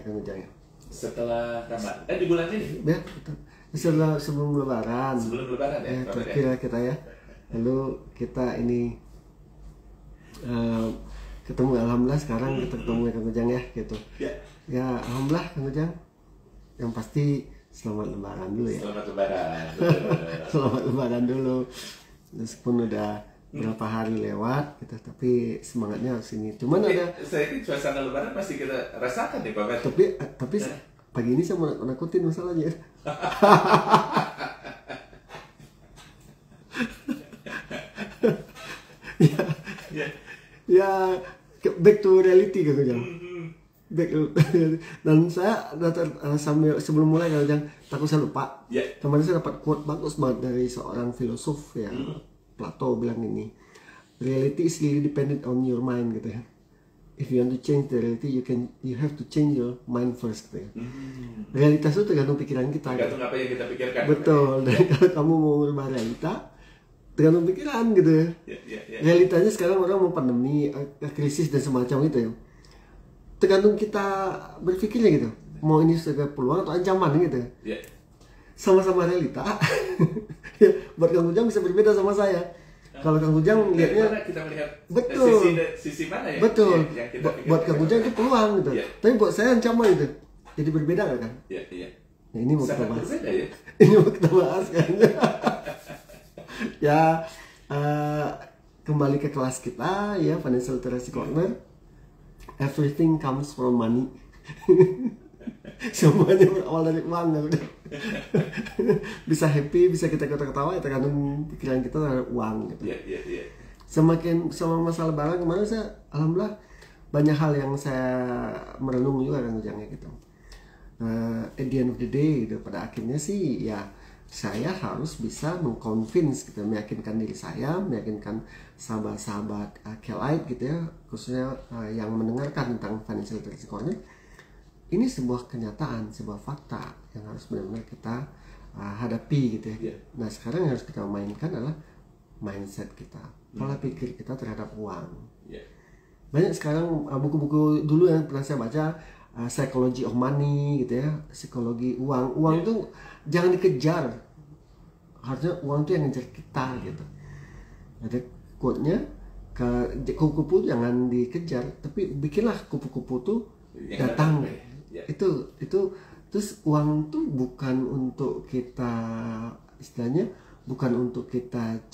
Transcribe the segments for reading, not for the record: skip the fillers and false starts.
Kang Ujang ya? Setelah Ramadan, di bulan ini? Ya, betul. Sebelum Lebaran. Sebelum Lebaran ya? Kira kita ya. Lalu kita ini ketemu, alhamdulillah sekarang kita ketemu ya Kang Ujang ya gitu. Ya alhamdulillah Kang Ujang. Yang pasti selamat Lebaran dulu ya. Selamat Lebaran. Selamat Lebaran dulu. Meskipun udah berapa hari lewat gitu, tapi semangatnya harus ini. Cuman ada. Saya ini suasana Lebaran masih kita rasakan nih Pak Fer. Tapi pagi ini saya mau nakutin masalahnya. Ya back to reality Kang Ujang. Dan saya sambil sebelum mulai Kang Ujang, takut saya lupa. Kemarin saya dapat quote bagus banget dari seorang filosof ya, Plato bilang ini, reality is really dependent on your mind gitu ya. If you want to change the reality, you have to change your mind first gitu ya. Realitas itu tergantung pikiran kita. Tergantung apa yang kita pikirkan. Betul. Dan kalau kamu mau merubah realita, tergantung pikiran gitu ya. Realitanya sekarang orang mau pandemi, krisis dan semacam itu ya. Tergantung kita berpikirnya gitu. Mau ini sebagai peluang atau ancaman gitu. Sama-sama realita. Ya, buat Kang Ujang bisa berbeda sama saya. Kalau Kang Ujang lihatnya kita melihat betul. Sisi mana ya? Betul. Yang kita buat Kang Ujang itu peluang gitu. Tapi buat saya ancaman itu. Jadi berbeda gak kan? Iya. Nah, ini mau kita bahas. Berbeda ya. Ini mau kita bahas kan. Ya, kembali ke kelas kita ya, Financial Literacy Corner. Everything comes from money. Semuanya berawal dari uang ya udah. Bisa happy, bisa kita ketawa ya tergantung pikiran kita terhadap uang gitu. Iya. Sama masa Lebaran kemarin saya alhamdulillah banyak hal yang saya merenung juga Kang Ujang gitu. At the end of the day gitu, pada akhirnya sih ya saya harus bisa mengconvince gitu, meyakinkan diri saya, meyakinkan sahabat-sahabat Kelite gitu ya, khususnya yang mendengarkan tentang Financial Literacy Corner. Ini sebuah kenyataan, sebuah fakta yang harus benar-benar kita hadapi gitu ya. Nah sekarang yang harus kita mainkan adalah mindset kita, pola pikir kita terhadap uang. Banyak sekarang buku-buku dulu yang pernah saya baca, Psychology of Money gitu ya, psikologi uang. Uang tuh jangan dikejar, harusnya uang tuh yang ngejar kita gitu. Ada quote-nya, kupu-kupu jangan dikejar, tapi bikinlah kupu-kupu tuh datang. Itu terus uang tuh bukan untuk kita, istilahnya bukan untuk kita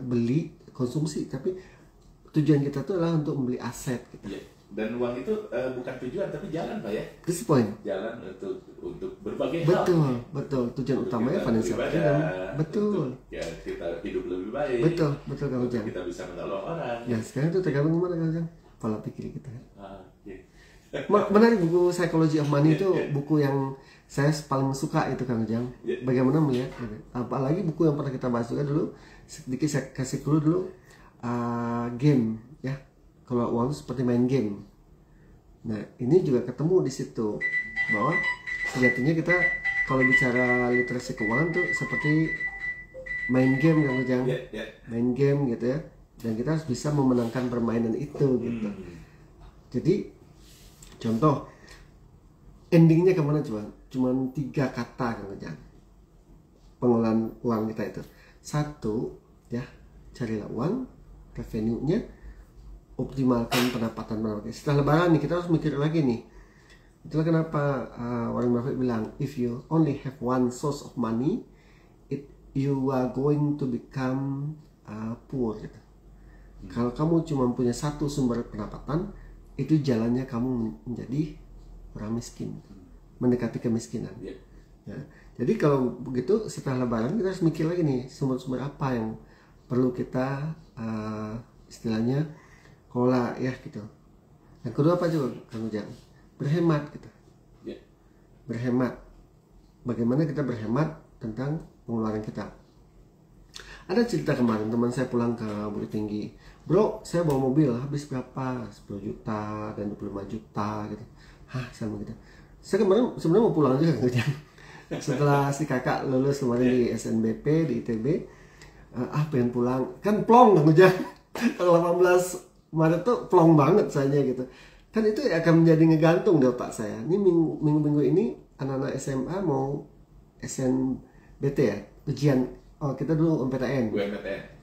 beli konsumsi, tapi tujuan kita tuh adalah untuk membeli aset gitu. Dan uang itu bukan tujuan tapi jalan Pak ya. That's the point. Jalan untuk berbagai hal. Betul. Tujuan utamanya financial freedom. Betul. Ya kita hidup lebih baik. Betul Kang Ujang. Kita bisa menolong orang. Ya sekarang itu tergantung mana Kang Ujang, pola pikir kita. Menarik buku Psychology of Money itu buku yang saya paling suka itu Kang Ujang. Bagaimana melihat gitu. Apalagi buku yang pernah kita bahas juga dulu, sedikit saya kasih dulu game ya. Kalau uang itu seperti main game. Nah ini juga ketemu di situ bahwa sejatinya kita kalau bicara literasi keuangan tuh seperti main game Kang Ujang. Main game gitu ya. Dan kita harus bisa memenangkan permainan itu gitu. Jadi contoh endingnya kemana coba? Cuman 3 kata Kang Ujang. Pengelolaan uang kita itu. 1 ya, carilah uang, revenue-nya, optimalkan pendapatan. Setelah Lebaran nih kita harus mikir lagi nih. Itulah kenapa Warren Buffett bilang, if you only have one source of money, you are going to become poor gitu. Kalau kamu cuma punya 1 sumber pendapatan, itu jalannya kamu menjadi orang miskin, mendekati kemiskinan. Ya. Jadi kalau begitu setelah Lebaran kita harus mikir lagi nih sumber-sumber apa yang perlu kita istilahnya kelola ya gitu. Yang kedua apa juga Kang Ujang? Berhemat gitu. Berhemat. Bagaimana kita berhemat tentang pengeluaran kita. Ada cerita kemarin teman saya pulang ke Bukit Tinggi. Bro, saya bawa mobil habis berapa? 10 juta dan 25 juta gitu. Hah, sama gitu. Saya kemarin sebenarnya mau pulang juga Kang Ujang. Setelah si kakak lulus kemarin di SNBP di ITB, pengen pulang. Kan plong Kang Ujang. Tanggal 18 Maret tuh plong banget saya gitu. Kan itu akan menjadi ngegantung di otak saya. Ini minggu-minggu ini anak-anak SMA mau SNBT ya, ujian. Oh, kita dulu MPTN.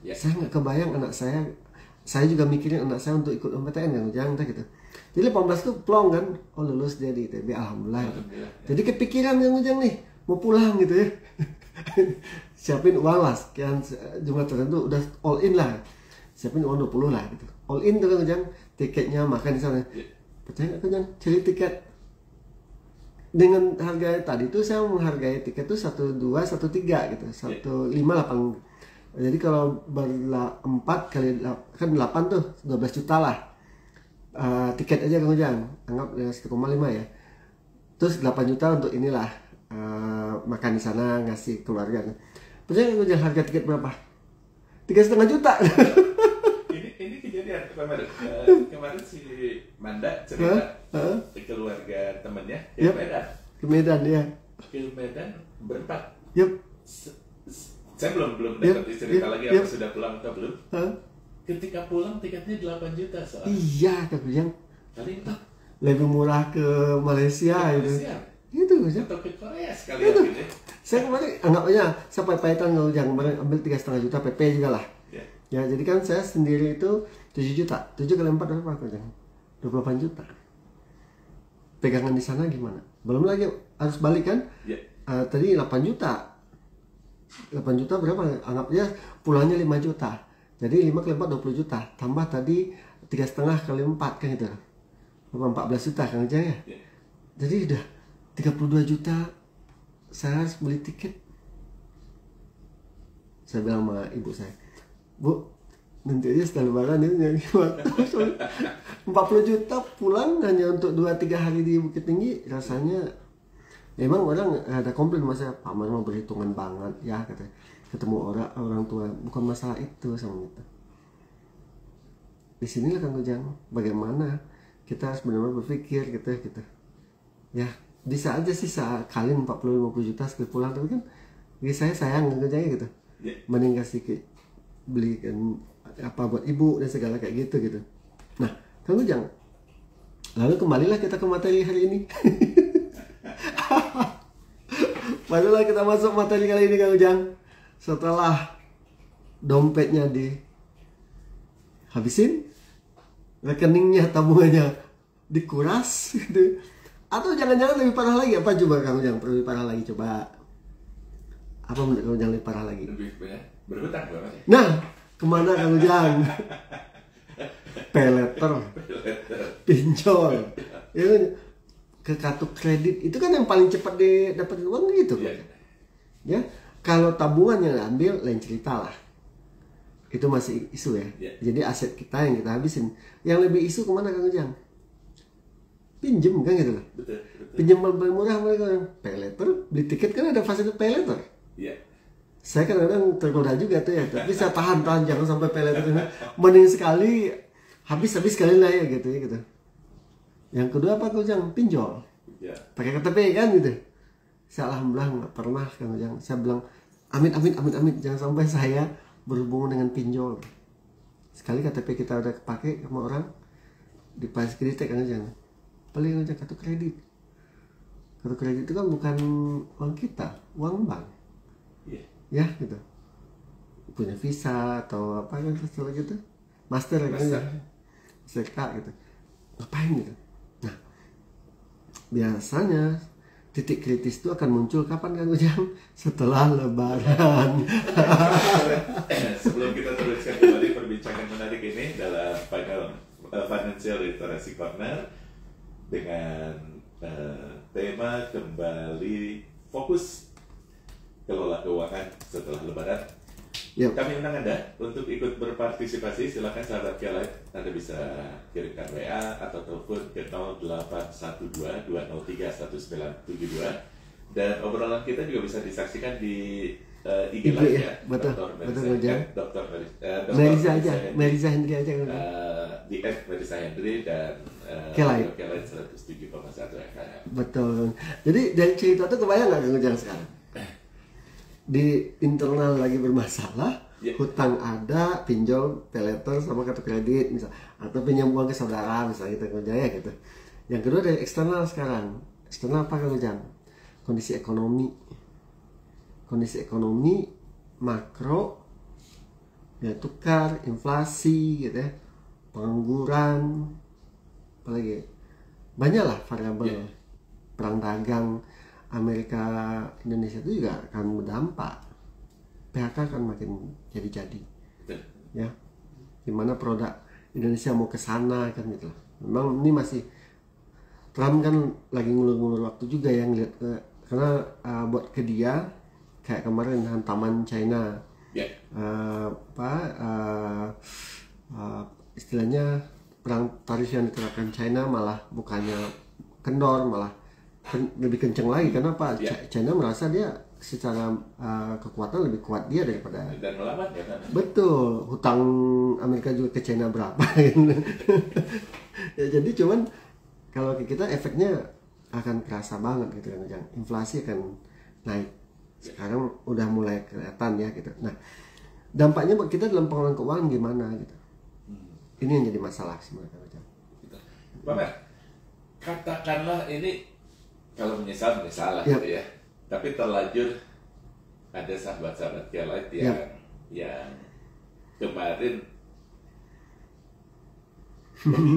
Ya. Saya nggak kebayang anak saya juga mikirin anak saya untuk ikut MPTN kan, jangan gitu. Jadi 18 tuh plong kan, oh lulus dia di ITB, alhamdulillah. Alhamdulillah. Jadi kepikiran yang ujang nih, mau pulang gitu ya. Siapin uang lah, sekian jumlah tertentu, udah all in lah. Siapin uang 20 lah gitu. All in tuh kan ujang, tiketnya makan di sana. Percaya nggak ujang, cari tiket dengan harga tadi tuh saya menghargai tiket tuh 1213 gitu, 1580. Jadi kalau 4 kali kan 8 tuh 12 juta lah. Tiket aja Kang Ujang, anggap 1,5 ya. Terus 8 juta untuk inilah makan di sana, ngasih keluarga. Percaya Kang Ujang harga tiket berapa? 3,5 juta. Ini kejadian kemarin si Manda cerita keluarga temennya ke Medan. Ke Medan ya. Ke Medan berempat. Yup. Saya belum dapat cerita lagi apa sudah pulang atau belum. Ketika pulang tiketnya 8 juta soalnya. Iya Kang Ujang. Kali itu Lebih murah ke Malaysia gitu. Itu Ujang. atau ke Korea sekalian gitu. Saya kemarin anggap aja saya pay-payan Kang Ujang, kemarin ambil 3,5 juta PP juga lah. Ya, jadi kan saya sendiri itu 7 juta. 7 kali 4 berapa Kang Ujang? 28 juta. Pegangan di sana gimana? Belum lagi harus balik kan? Tadi 8 juta. 8 juta berapa? Anggap aja pulangnya 5 juta. Jadi 5 kali 4 20 juta. Tambah tadi 3,5 kali 4 kan itu. 14 juta Kang Ujang ya. Jadi udah 32 juta saya harus beli tiket. Saya bilang sama ibu saya, Bu, nanti aja setelah lebaran ini nyari waktu 40 juta pulang hanya untuk 2-3 hari di Bukit Tinggi. Rasanya memang orang ada komplain sama saya, Pak Man mau berhitungan banget ya katanya. Ketemu orang tua, bukan masalah itu sama kita. Di sinilah Kang Ujang, bagaimana kita harus benar-benar berpikir gitu. Ya, bisa aja sih kalian 40-50 juta sekali pulang, tapi kan bagi saya sayang Kang Ujang gitu. Mending kasih belikan apa buat ibu dan segala kayak gitu. Nah, Kang Ujang, lalu kembalilah kita ke materi hari ini. Barulah kita masuk materi kali ini Kang Ujang. Setelah dompetnya dihabisin, rekeningnya, tabungannya dikuras gitu. Atau jangan-jangan lebih parah lagi, apa coba Kang Ujang? Lebih parah lagi coba. Apa menurut Kang Ujang lebih parah lagi? Lebih berhutang berapa sih? Nah, kemana Kang Ujang? Peleter, pinjol, ya kan? Ke kartu kredit itu kan yang paling cepat dapat uang gitu kan? Ya, kalau tabungan yang ambil lain cerita lah, itu masih isu ya. Jadi aset kita yang kita habisin. Yang lebih isu kemana Kang Ujang? Pinjem kan gitu loh. Betul. Pinjem paling murah mereka peleter, beli tiket kan ada fasilitas peleter. Iya. Saya kadang-kadang tergoda juga tuh ya, tapi saya tahan jangan sampai peleter. Mending sekali habis sekali lah ya gitu. Yang kedua apa Kang Ujang? Pinjol. Pakai KTP kan gitu. Saya alhamdulillah nggak pernah Kang Ujang. Saya bilang amin jangan sampai saya berhubungan dengan pinjol. Sekali KTP kita udah kepake sama orang dipakai kredit Kang Ujang. Paling Ujang kartu kredit. Kartu kredit itu kan bukan uang kita, uang bank. Ya gitu. Punya Visa atau apa kan setelah gitu. Master kan ya. Mastercard gitu. Ngapain gitu? Nah, biasanya titik kritis itu akan muncul kapan Kang Ujang? Setelah lebaran. Sebelum kita teruskan kembali perbincangan menarik ini dalam Financial Literacy Corner dengan tema kembali fokus kelola keuangan setelah lebaran. Kami undang Anda untuk ikut berpartisipasi. Silakan sahabat Kelight, Anda bisa kirimkan WA atau telepon ke 0812-203-1972. Dan obrolan kita juga bisa disaksikan di IG Live ya. Betul aja. Dr. Melisa Hendri aja kan. Di Melisa Hendri dan Kelight 107,1 FM. Betul. Jadi dari cerita itu kebayang nggak Kang Ujang sekarang? Di internal lagi bermasalah, Hutang ada, pinjol, pay letter sama kartu kredit misal, atau pinjam uang ke saudara misalnya gitu Kang Ujang ya gitu. Yang kedua dari eksternal sekarang. Eksternal apa Kang Ujang? Kondisi ekonomi makro, ya tukar, inflasi gitu ya, pengangguran, apalagi banyak lah variabel. Perang dagang Amerika Indonesia itu juga akan berdampak. PHK akan makin jadi-jadi ya, gimana produk Indonesia mau ke sana kan gitu. Memang ini masih Trump kan lagi ngulur-ngulur waktu juga yang lihat karena buat ke dia kayak kemarin hantaman China istilahnya perang tarif yang diterapkan China malah bukannya kendor, malah lebih kenceng lagi. Karena apa? China merasa dia secara kekuatan lebih kuat dia daripada, dan melawan ya kan. Betul, hutang Amerika juga ke China berapa ya, jadi cuman kalau ke kita efeknya akan kerasa banget gitu kan, inflasi akan naik. Sekarang udah mulai kelihatan ya gitu. Nah, dampaknya buat kita dalam pengelolaan keuangan gimana gitu. Ini yang jadi masalah sebenarnya. Pak Mer, katakanlah ini kalau menyesal lah gitu ya. Tapi terlanjur ada sahabat-sahabat yang lain yang kemarin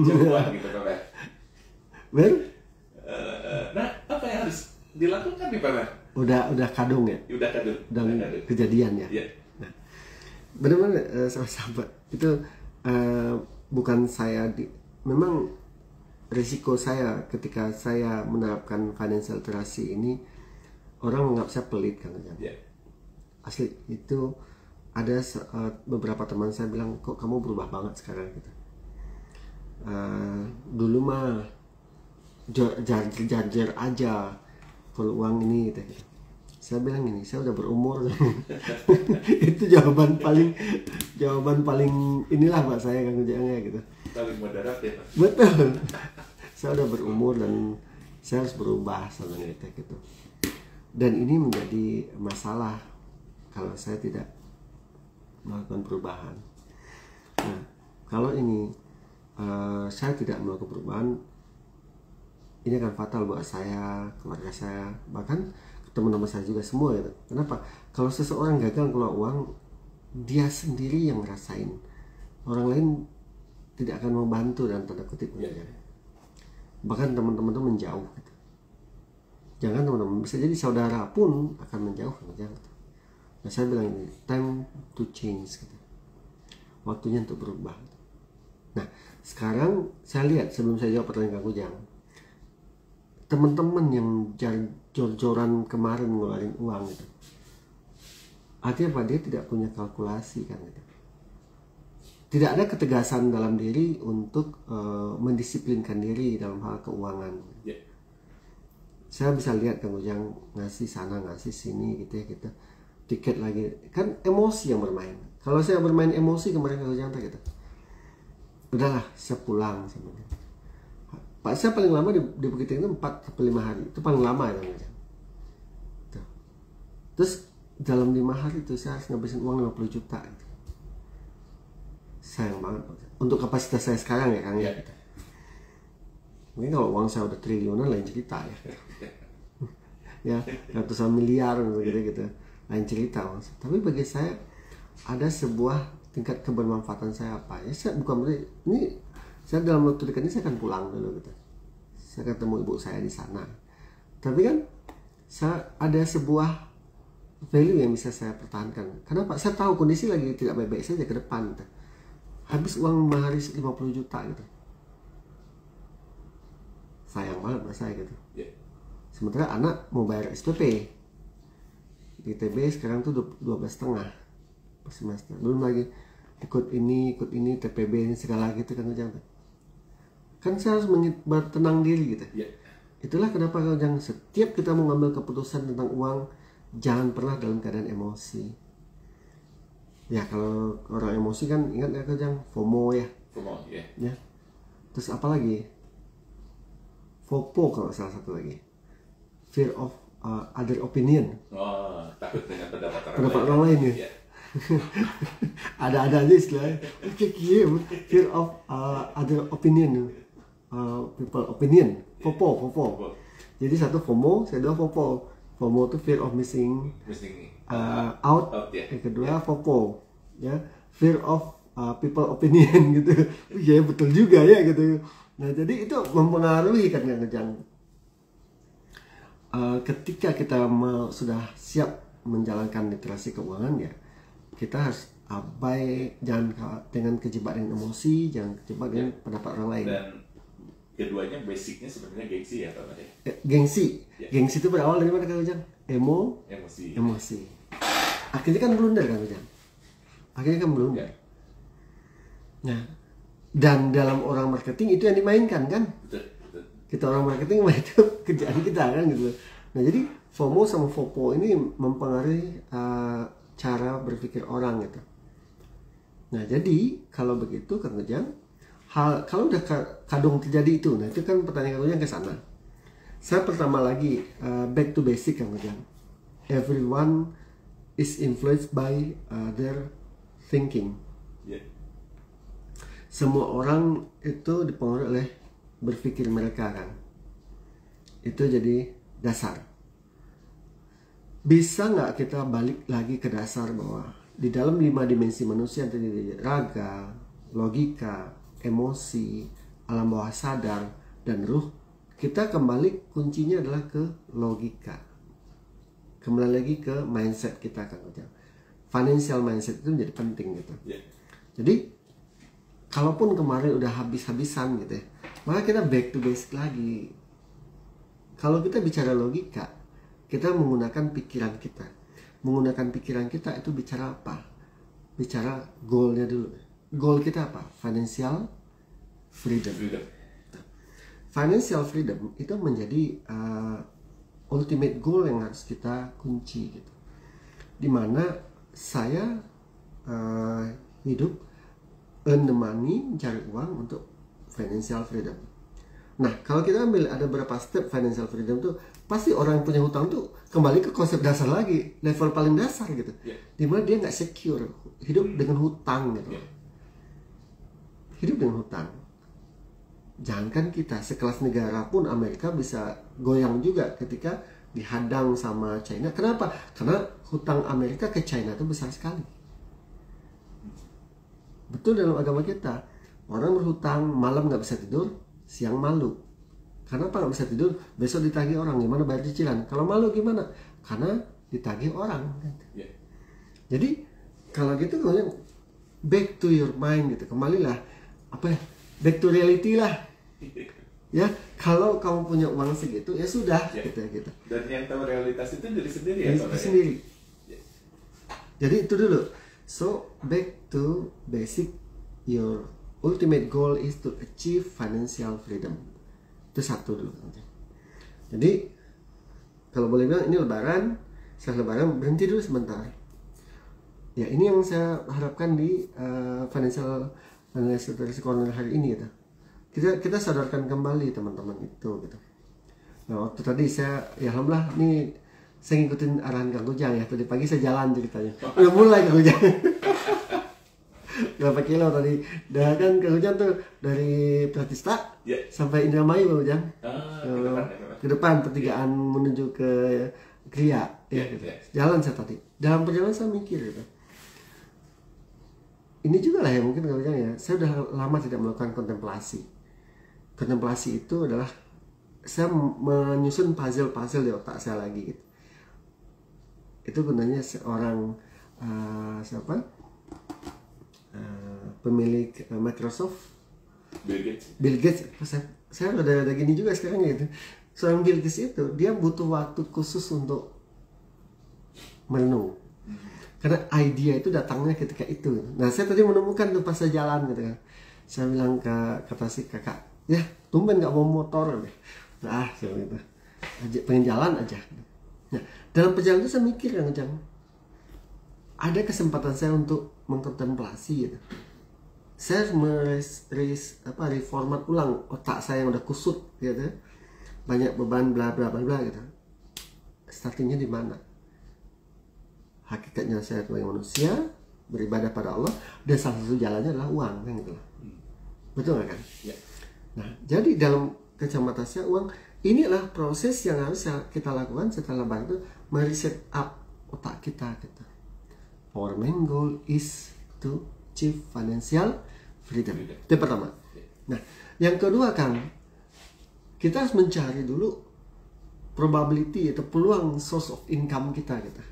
coba gitu Pak Mer. Nah, apa yang harus dilakukan nih Pak Mer? Udah kadung ya? Udah kadung. Kejadian ya? Nah, benar-benar sahabat itu bukan saya memang risiko saya ketika saya menerapkan financial literacy ini, orang menganggap saya pelit kan. Asli itu ada beberapa teman saya bilang, kok kamu berubah banget sekarang gitu. Dulu mah jajar aja kalau uang ini gitu. Saya bilang ini, saya udah berumur. Itu jawaban paling inilah Pak saya Kang Ujangnya gitu. Paling moderat ya Pak. Betul. Saya udah berumur dan saya harus berubah sama gitu. Dan ini menjadi masalah kalau saya tidak melakukan perubahan. Nah, kalau ini saya tidak melakukan perubahan, ini akan fatal buat saya, keluarga saya, bahkan teman-teman saya juga semua gitu. Kenapa? Kalau seseorang gagal kelola uang, dia sendiri yang ngerasain. Orang lain tidak akan membantu dalam tanda kutip. Bahkan teman-teman itu menjauh gitu. Jangan teman-teman, bisa jadi saudara pun akan menjauh. Nah, saya bilang ini, time to change gitu. Waktunya untuk berubah. Nah, sekarang saya lihat sebelum saya jawab pertanyaan Kang Ujang, teman-teman yang jor-joran kemarin ngeluarin uang gitu, artinya apa? Dia tidak punya kalkulasi kan gitu. Tidak ada ketegasan dalam diri untuk mendisiplinkan diri dalam hal keuangan. Saya bisa lihat Kang Ujang ngasih sana ngasih sini gitu ya gitu, tiket lagi kan emosi yang bermain. Kalau saya bermain emosi kemarin Kang Ujang gitu, udahlah saya pulang sebenarnya. Pak, saya paling lama di Bukit Tinggi itu 4-5 hari. Itu paling lama ya. Terus dalam 5 hari itu saya harus ngabisin uang 50 juta gitu. Sayang banget untuk kapasitas saya sekarang ya Kang ya. Mungkin kalau uang saya udah triliunan lain cerita ya. Ya, ratusan miliar gitu lain cerita. Tapi bagi saya ada sebuah tingkat kebermanfaatan saya apa ya. Saya bukan berarti ini saya dalam waktu dekat ini saya akan pulang dulu gitu. Saya ketemu ibu saya di sana. Tapi kan saya ada sebuah value yang bisa saya pertahankan. Kenapa? Saya tahu kondisi lagi tidak baik-baik saja ke depan gitu. Habis uang mahari 50 juta gitu. Sayang banget buat saya gitu. Sementara anak mau bayar SPP. Di ITB sekarang tuh 12,5 per semester. Belum lagi ikut ini, TPB ini segala gitu kan jangan. Kan saya harus bertenang diri gitu. Itulah kenapa jangan setiap kita mau ngambil keputusan tentang uang, jangan pernah dalam keadaan emosi. Ya kalau orang emosi kan ingat ya Kang, FOMO ya. Ya. Terus apa lagi? FOPO kalau salah satu lagi. Fear of other opinion. Takut dengan pendapat orang lain ya. Ada aja istilahnya. Fear of other opinion, people opinion. FOMO. Jadi satu FOMO, kedua FOMO. FOMO itu fear of missing out. Yang kedua FOMO, ya, fear of people opinion gitu. Ya betul juga ya gitu. Nah jadi itu mempengaruhi kan Kang. Ketika kita sudah siap menjalankan literasi keuangan, ya kita harus jangan dengan kejebak dengan emosi, jangan kejebak dengan pendapat orang lain. Dan keduanya basicnya sebenarnya gengsi ya Pak ya? Gengsi itu berawal dari mana Kang Ujang? Emosi. Akhirnya kan blunder Kang Ujang. Nah, dan dalam orang marketing itu yang dimainkan kan? Betul. Kita orang marketing itu kerjaan kita kan gitu. Nah jadi FOMO sama FOMO ini mempengaruhi cara berpikir orang gitu. Nah jadi kalau begitu Kang Ujang, kalau udah kadung terjadi itu, nah itu kan pertanyaan Kang Ujang ke sana. Saya pertama lagi back to basic Kang Ujang. Everyone is influenced by their thinking. Semua orang itu dipengaruhi oleh berpikir mereka kan. Itu jadi dasar. Bisa nggak kita balik lagi ke dasar bahwa di dalam 5 dimensi manusia yang terdiri dari raga, logika, emosi, alam bawah sadar, dan ruh, kita kembali kuncinya adalah ke logika. Kembali lagi ke mindset kita kan. Financial mindset itu menjadi penting gitu. Jadi kalaupun kemarin udah habis-habisan gitu ya, maka kita back to basic lagi. Kalau kita bicara logika, kita menggunakan pikiran kita. Menggunakan pikiran kita itu bicara apa? Bicara goalnya dulu. Goal kita apa? Financial freedom. Financial freedom itu menjadi ultimate goal yang harus kita kunci gitu. Dimana saya hidup, earn the money, mencari uang untuk financial freedom. Nah, kalau kita ambil ada beberapa step financial freedom tuh, pasti orang yang punya hutang tuh kembali ke konsep dasar lagi, level paling dasar gitu. Dimana dia nggak secure, hidup dengan hutang gitu. Hidup dengan hutang. Jangankan kita, sekelas negara pun Amerika bisa goyang juga ketika dihadang sama China. Kenapa? Karena hutang Amerika ke China itu besar sekali. Betul dalam agama kita, orang berhutang malam nggak bisa tidur, siang malu. Kenapa nggak bisa tidur? Besok ditagih orang, gimana bayar cicilan? Kalau malu gimana? Karena ditagih orang. Jadi kalau gitu kemudian back to your mind gitu, kembalilah back to reality lah. Ya, kalau kamu punya uang segitu ya sudah gitu. Dan yang tahu realitas itu diri sendiri ya Pak. Sendiri. Jadi itu dulu. So back to basic, your ultimate goal is to achieve financial freedom. Itu satu dulu. Jadi kalau boleh bilang ini lebaran, setelah lebaran berhenti dulu sebentar. Ya ini yang saya harapkan di financial literacy corner hari ini gitu. Kita sadarkan kembali teman-teman itu gitu. Nah waktu tadi saya ya alhamdulillah nih saya ngikutin arahan Kang Ujang ya. Tadi pagi saya jalan ceritanya. Udah mulai Kang Ujang. Berapa kilo tadi? Dan kan Kang Ujang tuh dari Pratista sampai Indramayu Kang Ujang. Ke depan pertigaan menuju ke Gria ya gitu. Jalan saya tadi. Dalam perjalanan saya mikir gitu. Ini juga lah ya mungkin Kang Ujang ya. Saya udah lama tidak melakukan kontemplasi. Kontemplasi itu adalah saya menyusun puzzle di otak saya lagi gitu. Itu gunanya seorang pemilik Microsoft, Bill Gates. Saya udah gini juga sekarang gitu. Seorang Bill Gates itu dia butuh waktu khusus untuk merenung. Karena ide itu datangnya ketika itu. Nah saya tadi menemukan tuh pas saya jalan gitu kan. Saya bilang kata si kakak, ya tumben nggak mau motor deh. Nah saya gitu. Pengen jalan aja. Nah, dalam perjalanan itu saya mikir kan, ada kesempatan saya untuk mengkontemplasi gitu. Saya reformat ulang otak saya yang udah kusut gitu. Banyak beban bla bla bla bla gitu. Startingnya di mana? Hakikatnya saya sebagai manusia, beribadah pada Allah, dan salah satu jalannya adalah uang, kan gitu. Betul nggak kan? Ya. Nah, jadi dalam kacamata saya uang inilah proses yang harus kita lakukan setelah bantu mereset up otak kita gitu. Our main goal is to achieve financial freedom. Itu pertama. Nah, yang kedua kan, kita harus mencari dulu probability atau peluang source of income kita gitu.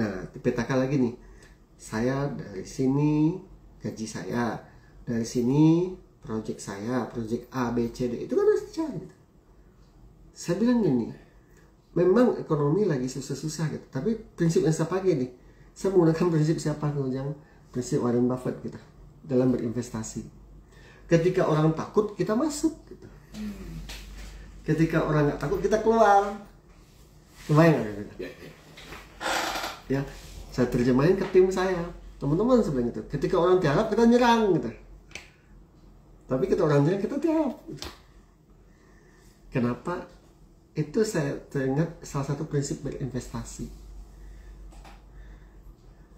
Nah, dipetakan lagi nih. Saya dari sini gaji saya, dari sini project saya, project A, B, C, D, itu kan harus dicari gitu. Saya bilang gini, memang ekonomi lagi susah-susah gitu, tapi prinsip yang saya pakai nih, saya menggunakan prinsip siapa yang prinsip Warren Buffett gitu dalam berinvestasi. Ketika orang takut, kita masuk gitu. Ketika orang nggak takut, kita keluar. Kebayang nggak gitu? Ya, saya terjemahin ke tim saya, teman-teman sebenarnya itu. Ketika orang tiarap, kita nyerang gitu. Tapi kita orang nyerang, kita tiarap gitu. Kenapa? Itu saya teringat salah satu prinsip berinvestasi.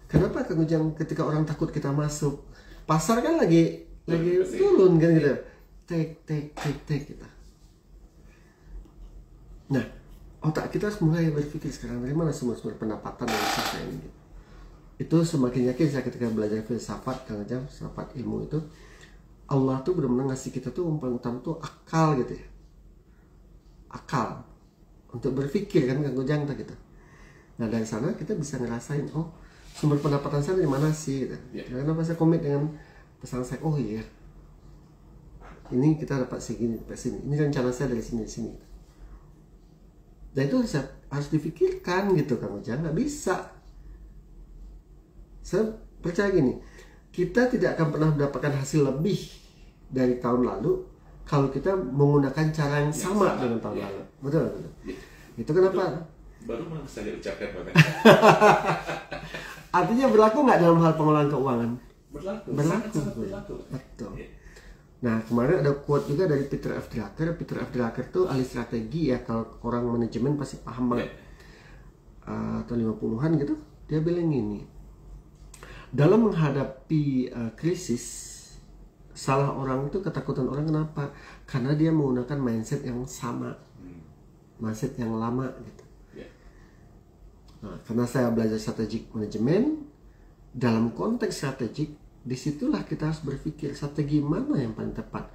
Kenapa Kang Ujang ketika orang takut kita masuk? Pasar kan lagi turun kan gitu. Take kita. Nah, otak kita harus mulai berpikir sekarang dari mana sumber-sumber pendapatan yang bisa saya ini. Itu semakin yakin saya ketika belajar filsafat, Kang Ujang, filsafat ilmu itu, Allah tuh benar-benar ngasih kita tuh yang paling utama tuh akal gitu ya. Akal untuk berpikir kan Kang Ujang gitu. Nah, dari sana kita bisa ngerasain, oh sumber pendapatan saya dari mana sih gitu. Kenapa saya komit dengan pesan saya, oh iya ini kita dapat segini, dapat sini, ini rencana saya dari sini sini. Dan itu harus difikirkan gitu Kang Ujang, nggak bisa. Saya percaya gini, kita tidak akan pernah mendapatkan hasil lebih dari tahun lalu kalau kita menggunakan cara yang sama dengan tahun lalu. Betul betul. Itu kenapa? Baru mau saya ucapkan Bapak. Artinya berlaku nggak dalam hal pengelolaan keuangan? Berlaku. Betul. Nah, kemarin ada quote juga dari Peter F. Drucker. Peter F. Drucker tuh ahli strategi ya, kalau orang manajemen pasti paham banget. Tahun 50-an gitu, dia bilang gini, dalam menghadapi krisis, salah orang itu ketakutan orang kenapa? Karena dia menggunakan mindset yang sama, mindset yang lama gitu. Nah, karena saya belajar strategic manajemen, dalam konteks strategik, disitulah kita harus berpikir strategi mana yang paling tepat.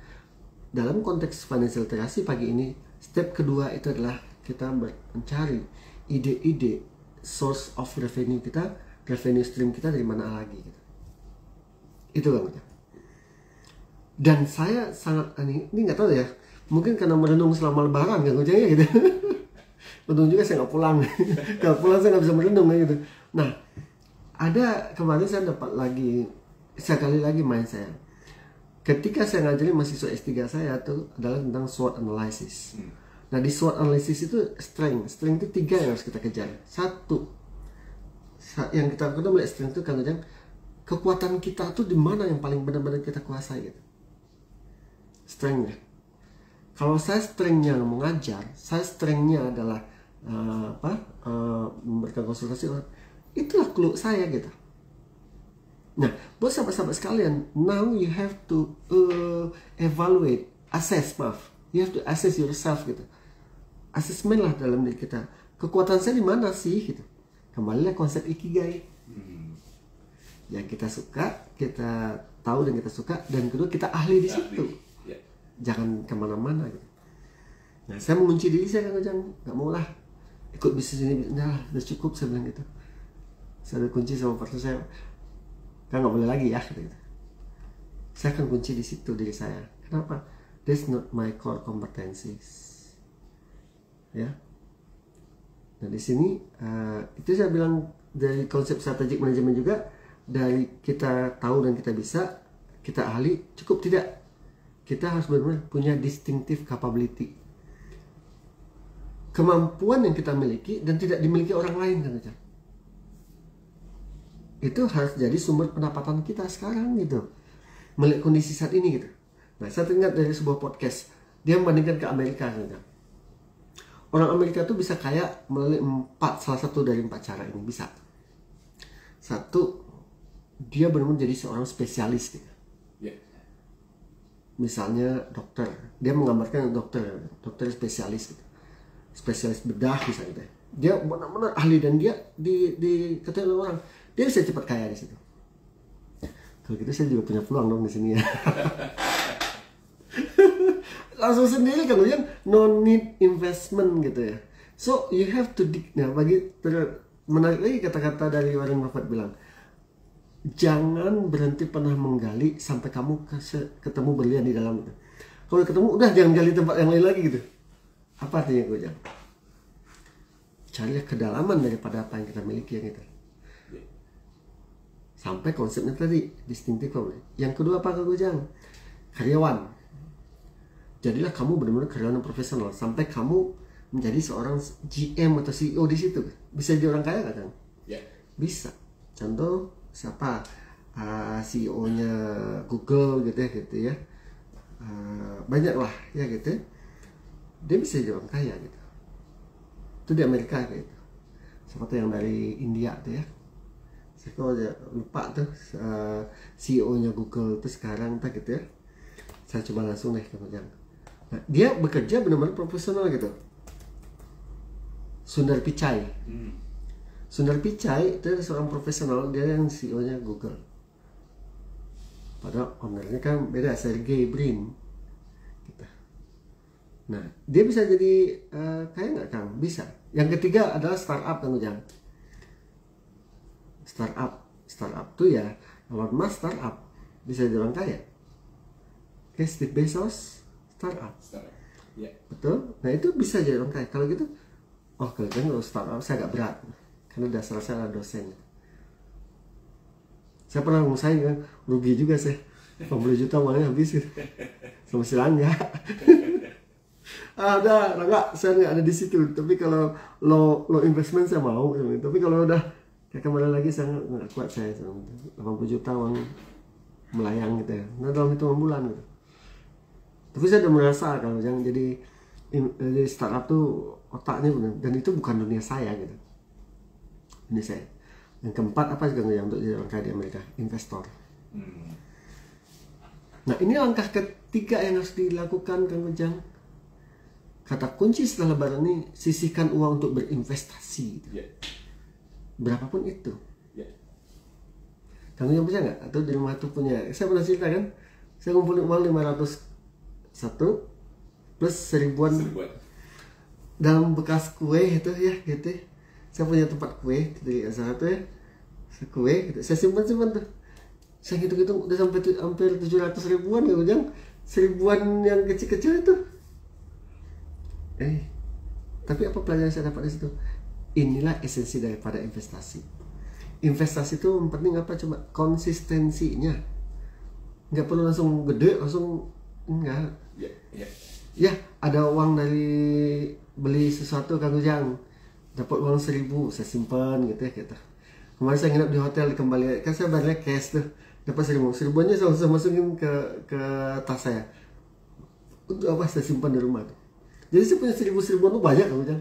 Dalam konteks financial literasi pagi ini, step kedua itu adalah kita mencari ide-ide source of revenue kita, revenue stream kita dari mana lagi gitu. Itu kan. Dan saya sangat ini nggak tahu ya, mungkin karena merenung selama lebaran kan ya gitu. Untung juga saya nggak pulang. Kalau pulang saya nggak bisa merenung gitu. Nah, ada kemarin saya dapat lagi sekali lagi main saya. Ketika saya ngajarin mahasiswa S3 saya tuh adalah tentang SWOT analysis. Nah, di SWOT analysis itu strength itu 3 yang harus kita kejar. 1, yang kita lakukan melihat strength itu kan kekuatan kita tuh di mana yang paling benar-benar kita kuasai gitu. Strength-nya. Kalau saya strength-nya mengajar, saya strength-nya adalah memberikan konsultasi orang, itulah clue saya gitu. Nah, buat sahabat-sahabat sekalian, now you have to you have to assess yourself gitu. Assessment lah dalam diri kita. Kekuatan saya di mana sih gitu. Kembalilah konsep ikigai. Yang kita suka, kita tahu dan kita suka, dan kedua kita ahli di situ. Jangan kemana-mana gitu. Nah, saya mengunci diri saya kan, nggak mau lah ikut bisnis ini, nah udah cukup saya bilang gitu. Saya udah kunci sama partner saya, kan nggak boleh lagi ya gitu. Saya akan kunci di situ diri saya. Kenapa? That's not my core competencies. Ya. Nah, di sini itu saya bilang dari konsep strategic management juga, dari kita tahu dan kita bisa, kita ahli, cukup tidak. Kita harus benar-benar punya distinctive capability, kemampuan yang kita miliki dan tidak dimiliki orang lain kan. Itu harus jadi sumber pendapatan kita sekarang gitu, melihat kondisi saat ini gitu. Nah, saya teringat dari sebuah podcast, dia membandingkan ke Amerika gitu. Orang Amerika tuh bisa kaya melalui salah satu dari 4 cara ini bisa. Satu, dia benar-benar jadi seorang spesialis gitu. Misalnya dokter, dia menggambarkan dokter spesialis gitu. Spesialis bedah misalnya. Dia benar-benar ahli dan dia diketahui oleh orang, dia bisa cepat kaya di situ. Kalau gitu saya juga punya peluang dong di sini ya. Langsung sendiri kan, no need investment gitu ya. So you have to dig. Nah, menarik lagi kata-kata dari Warren Buffett bilang, jangan berhenti pernah menggali sampai kamu ketemu berlian di dalam itu. Kalau ketemu udah jangan gali tempat yang lain lagi gitu. Apa artinya gue jangan? Carilah kedalaman daripada apa yang kita miliki yang itu. Sampai konsepnya tadi distinctive. Yang kedua apa gue jangan? Karyawan. Jadilah kamu benar-benar karyawan yang profesional sampai kamu menjadi seorang GM atau CEO di situ. Bisa jadi orang kaya nggak kan? Bisa. Contoh siapa CEO-nya Google gitu ya, banyak lah ya gitu, dia bisa jadi orang kaya gitu. Itu di Amerika gitu. Seperti yang dari India tuh ya, saya kok lupa tuh CEO-nya Google itu sekarang tak gitu ya. Saya coba langsung deh kemudian. Nah, dia bekerja benar-benar profesional gitu. Sundar Pichai. Sundar Pichai itu seorang profesional, dia yang CEO-nya Google. Padahal ownernya kan beda, Sergey Brin. Gitu. Nah, dia bisa jadi kaya nggak Kang? Bisa. Yang ketiga adalah startup Kang Ujang. Startup tuh ya, Elon Musk startup bisa jadi orang kaya. Oke, Steve Bezos startup. Betul. Nah itu bisa jadi orang kaya. Kalau gitu, kalau startup saya agak berat. Karena dasar saya adalah dosen. Saya pernah ngusahain kan, rugi juga saya. 80 juta uangnya habis gitu. Sama silangnya. Udah, enggak, saya nggak ada di situ. Tapi kalau low investment saya mau. Tapi kalau udah kayak kembali lagi saya nggak kuat saya. 80 juta uang melayang gitu ya. Nah dalam hitungan bulan gitu. Tapi saya udah merasa kalau jangan jadi startup tuh otaknya benar. Dan itu bukan dunia saya gitu. Ini saya. Yang keempat apa juga yang untuk jadi orang kaya di Amerika? Investor. Nah ini langkah ketiga yang harus dilakukan Kang Ujang. Kata kunci setelah lebaran ini, sisihkan uang untuk berinvestasi. Berapapun itu. Kang Ujang punya nggak? Atau di rumah itu punya? Saya pernah cerita kan, saya ngumpulin uang 501 plus 1000-an dalam bekas kue itu ya gitu. Saya punya tempat kue di salah satu ya, kue gitu. Saya simpan tuh. Saya hitung udah sampai hampir 700 ribuan ya Ujang. 1000-an yang kecil-kecil itu. Tapi apa pelajaran saya dapat di situ? Inilah esensi daripada investasi. Investasi itu yang penting apa coba? Konsistensinya. Nggak perlu langsung gede, langsung enggak. Ya, ada uang dari beli sesuatu Kang Ujang. Dapat uang 1000, saya simpan gitu ya kita. Kemarin saya nginep di hotel kembali, kan saya bayarnya cash tuh, dapat 1000-nya saya masukin ke tas saya. Untuk apa saya simpan di rumah tuh. Jadi saya punya 1000-1000 tuh banyak Kang Ujang.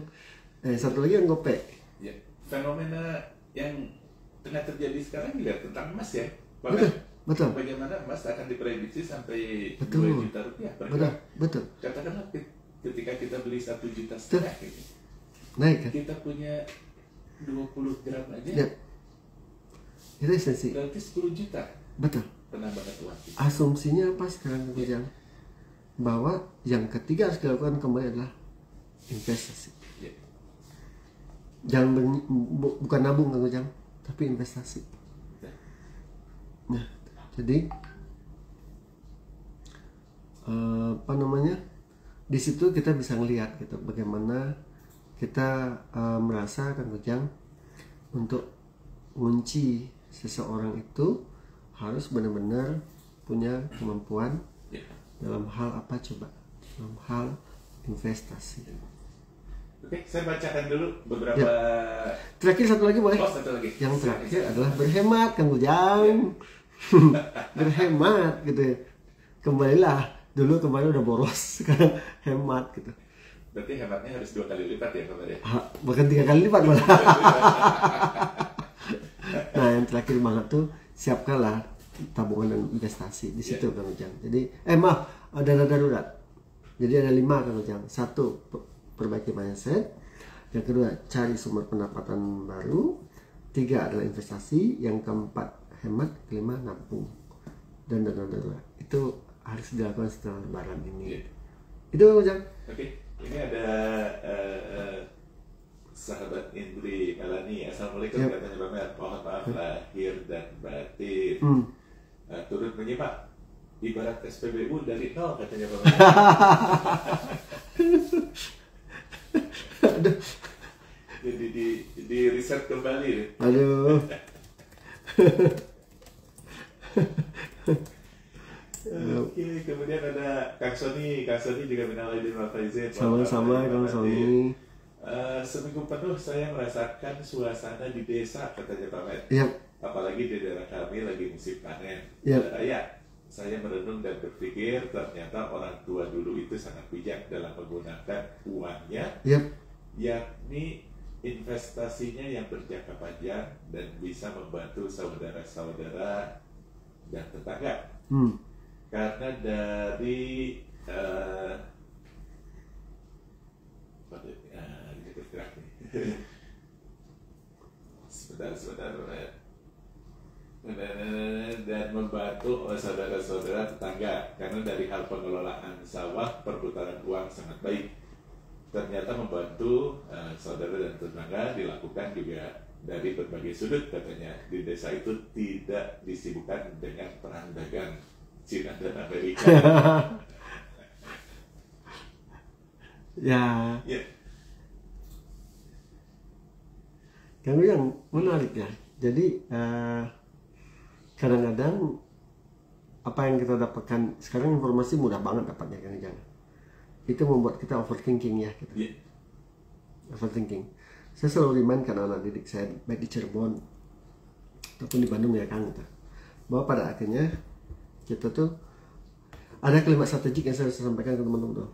Satu lagi yang gope. Ya, fenomena yang tengah terjadi sekarang juga tentang emas ya. Betul. Bagaimana emas akan diprediksi sampai 2 juta rupiah. Betul. Katakanlah ketika kita beli 1,5 juta gitu. Naik kan? Kita punya 20 gram aja. Ya. Itu esensi. Berarti 10 juta. Betul. Pernah banget uang. Asumsinya apa sekarang Kang Ujang? Bahwa yang ketiga harus dilakukan kembali adalah investasi. Jangan bukan nabung Kang Ujang, tapi investasi. Nah, jadi di situ kita bisa ngelihat gitu bagaimana kita merasa Kang Ujang untuk kunci seseorang itu harus benar-benar punya kemampuan dalam hal apa coba? Dalam hal investasi. Oke, saya bacakan dulu beberapa. Terakhir satu lagi boleh? Satu lagi. Yang terakhir adalah berhemat Kang Ujang. Berhemat gitu ya. Kembalilah, dulu kemarin udah boros, sekarang hemat gitu. Berarti hematnya harus 2 kali lipat ya kemarin? Bahkan 3 kali lipat malah. Nah yang terakhir banget tuh siapkanlah tabungan dan investasi di situ Kang Ujang. Jadi maaf, dana darurat. Jadi ada 5 Kang Ujang. 1, perbaiki mindset. Yang kedua, cari sumber pendapatan baru. 3 adalah investasi. Yang keempat, hemat. Kelima, nabung. Dan dana darurat. Itu harus dilakukan setelah lebaran ini. Itu Kang Ujang. Oke, ini ada sahabat Indri Melani. Assalamualaikum, katanya Pak Mer. Mohon maaf lahir dan batin. Turut menyimak ibarat SPBU dari nol, katanya Pak Mer. Aduh. Jadi di riset kembali. Aduh. Oke, kemudian ada Kang Sony juga minal aidin wal faizin. Sama-sama Kang Sony. Seminggu penuh saya merasakan suasana di desa, katanya Pak Med. Yap. Apalagi di daerah kami lagi musim panen. Yap. Saya merenung dan berpikir ternyata orang tua dulu itu sangat bijak dalam menggunakan uangnya, yakni investasinya yang berjangka panjang dan bisa membantu saudara-saudara dan tetangga. Karena dari sebentar dan membantu saudara-saudara tetangga, karena dari hal pengelolaan sawah perputaran uang sangat baik. Ternyata membantu saudara dan tetangga dilakukan juga dari berbagai sudut, katanya. Di desa itu tidak disibukkan dengan perang dagang Cina dan Amerika. Ya. Kamu yang menarik ya. Jadi kadang-kadang apa yang kita dapatkan sekarang, informasi mudah banget dapatnya kan, itu membuat kita overthinking ya gitu. Overthinking. Saya selalu remind karena anak didik saya baik di Cirebon ataupun di Bandung ya Kang, gitu, bahwa pada akhirnya kita tuh ada kalimat strategik yang saya sampaikan ke teman-teman tuh,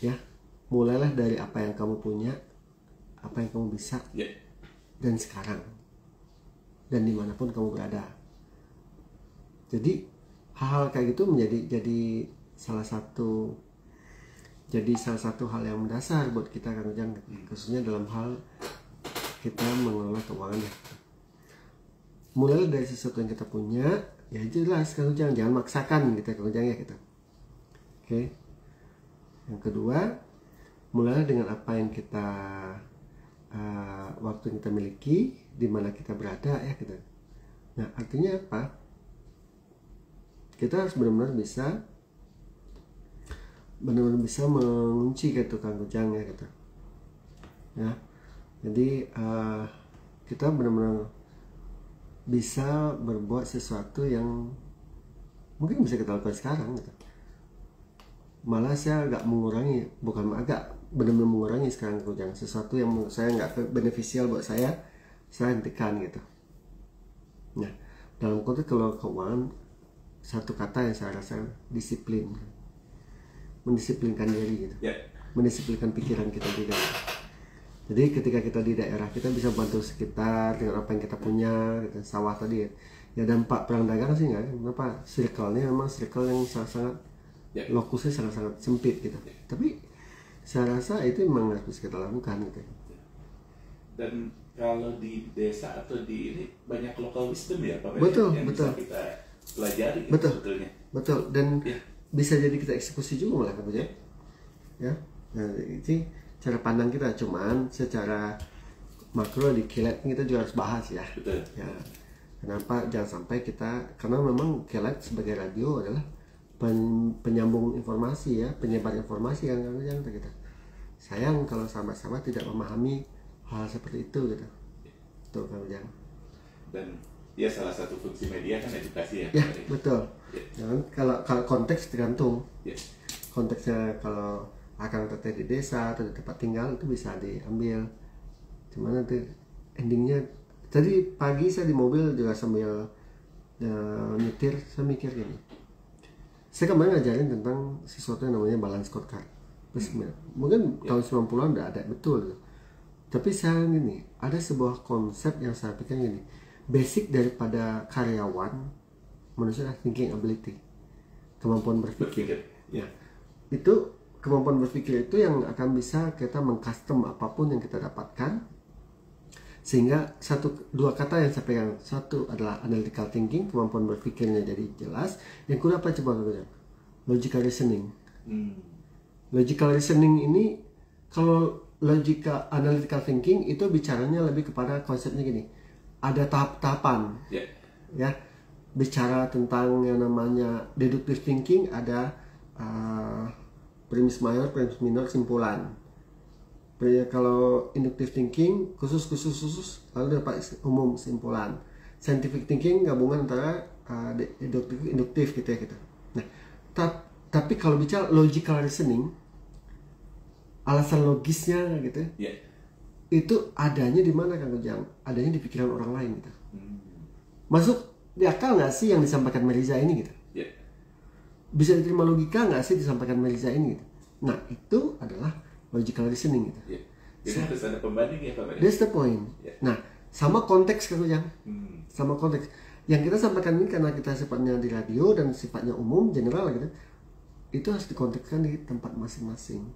ya, mulailah dari apa yang kamu punya, apa yang kamu bisa, dan sekarang, dan dimanapun kamu berada. Jadi hal-hal kayak gitu menjadi salah satu hal yang mendasar buat kita Kang Ujang, khususnya dalam hal kita mengelola keuangan ya. Mulai dari sesuatu yang kita punya, ya jelas Kang Ujang, jangan maksakan gitu Kang Ujang ya gitu. Oke. Yang kedua, mulai dengan apa yang kita waktu yang kita miliki, di mana kita berada ya gitu. Nah artinya apa? Kita harus benar-benar bisa mengunci gitu Kang Ujang ya gitu. Ya. Jadi kita benar-benar bisa berbuat sesuatu yang mungkin bisa kita lakukan sekarang gitu. Malah saya agak mengurangi, benar-benar mengurangi sekarang Kang Ujang. Sesuatu yang menurut saya nggak beneficial buat saya hentikan gitu. Nah, dalam konteks kalau keuangan, satu kata yang saya rasa disiplin. Mendisiplinkan diri gitu. Mendisiplinkan pikiran kita juga. Jadi ketika kita di daerah, kita bisa bantu sekitar dengan apa yang kita punya gitu. Sawah tadi ya, dampak perang dagang sih nggak, kenapa circle-nya memang circle yang sangat lokusnya sangat sempit gitu. Tapi saya rasa itu memang harus kita lakukan gitu. Dan kalau di desa atau di ini banyak local wisdom ya Pak, betul. bisa kita pelajari sebetulnya. Betul. Dan bisa jadi kita eksekusi juga malah Kang Ujang. Ya. Nah, itu cara pandang kita, cuman secara makro di Kilat kita juga harus bahas ya. Betul. Ya. Kenapa jangan sampai kita, karena memang Kilat sebagai radio adalah penyambung informasi ya, penyebar informasi kan Kang Ujang kita. Sayang kalau sahabat-sahabat tidak memahami hal seperti itu gitu. Tuh Kang Ujang. Dan ya salah satu fungsi media kan edukasi ya. Ya, betul. Jangan kalau konteks tergantung. Konteksnya kalau akan teteh di desa atau di tempat tinggal itu bisa diambil. Cuman nanti endingnya, tadi pagi saya di mobil juga sambil nyetir, saya mikir gini. Saya kemarin ngajarin tentang sesuatu yang namanya balance scorecard. Mungkin tahun 90-an udah ada, betul. Tapi sekarang gini, ada sebuah konsep yang saya pikir gini. basic daripada karyawan manusia adalah thinking ability, kemampuan berpikir. Ya, itu kemampuan berpikir itu yang akan bisa kita mengcustom apapun yang kita dapatkan. Sehingga dua kata yang saya pegang, satu adalah analytical thinking, kemampuan berpikirnya jadi jelas. Yang kedua apa coba kalian? Logical reasoning. Logical reasoning ini, kalau analytical thinking itu bicaranya lebih kepada konsepnya gini, ada tahap-tahapan. Ya, bicara tentang yang namanya deductive thinking, ada premis mayor, premis minor, simpulan. Kalau inductive thinking khusus, lalu dapat umum, simpulan. Scientific thinking gabungan antara induktif gitu ya gitu. Nah, tapi kalau bicara logical reasoning, alasan logisnya gitu, itu adanya di mana Kang Ujang? Adanya di pikiran orang lain gitu. Masuk di akal nggak sih yang disampaikan Meriza ini gitu? Bisa diterima logika nggak sih disampaikan Meriza ini gitu? Nah, itu adalah logical reasoning gitu. Jadi harus ada pembanding ya Pak. That's the point. Nah, sama konteks Kang Ujang. Sama konteks. Yang kita sampaikan ini karena kita sifatnya di radio dan sifatnya umum, general gitu. Itu harus dikontekskan di tempat masing-masing.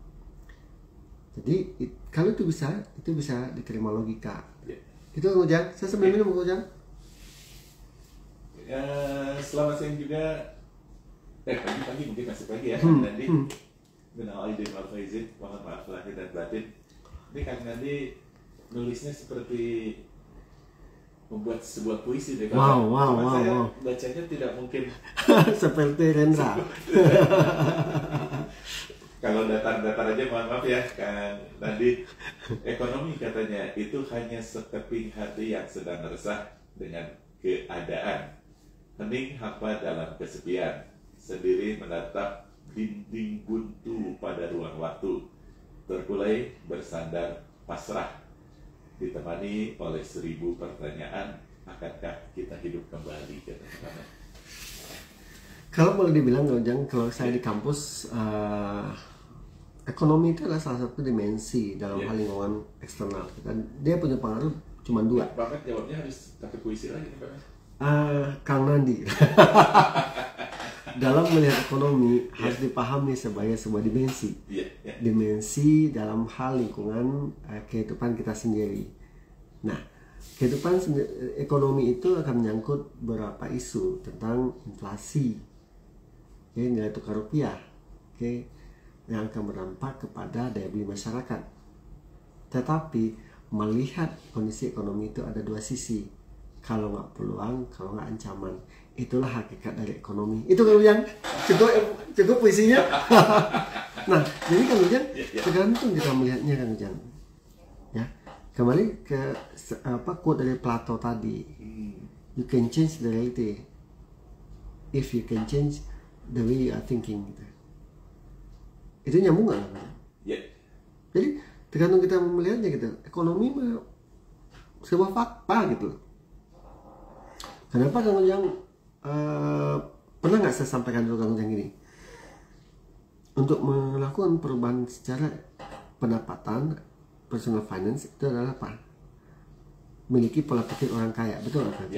Jadi kalau itu bisa diterima logika. Itu Kang Ujang. Saya sambil minum Kang Ujang. Selamat siang juga. Pagi mungkin masih pagi ya. Nanti Minal aidin wal faizin, mohon maaf lahir dan batin. Ini Kang Nandi nulisnya seperti membuat sebuah puisi deh. Wow. Bacanya tidak mungkin seperti Rendra. Kalau datar-datar aja mohon maaf ya Kang Nandi. Ekonomi katanya itu hanya sekeping hati yang sedang resah dengan keadaan. Hening hampa dalam kesepian, sendiri menatap dinding buntu pada ruang waktu, terkulai bersandar pasrah, ditemani oleh 1000 pertanyaan, akankah kita hidup kembali? Kalau boleh dibilang kalau saya di kampus, ekonomi itu adalah salah satu dimensi dalam hal lingkungan eksternal. Dan dia punya pengaruh cuma 2. Bapak jawabnya harus pakai puisi lagi nih Pak. Kang Nandi. Dalam melihat ekonomi harus dipahami sebagai sebuah dimensi. Dimensi dalam hal lingkungan kehidupan kita sendiri. Nah, kehidupan ekonomi itu akan menyangkut beberapa isu tentang inflasi, nilai tukar rupiah, yang akan berdampak kepada daya beli masyarakat. Tetapi melihat kondisi ekonomi itu ada 2 sisi. Kalau nggak peluang, kalau nggak ancaman. Itulah hakikat dari ekonomi. Itu kan yang cukup puisinya. Nah, jadi kan Ujang, tergantung kita melihatnya kan Ujang. Ya, kembali ke quote dari Plato tadi. You can change the reality if you can change the way you are thinking. Gitu. Itu nyambung nggak? Jadi tergantung kita melihatnya gitu. Ekonomi mah sebuah fakta gitu. Kenapa Kang Ujang pernah nggak saya sampaikan dulu Kang Ujang gini, untuk melakukan perubahan secara pendapatan, personal finance itu adalah apa? Memiliki pola pikir orang kaya, betul nggak?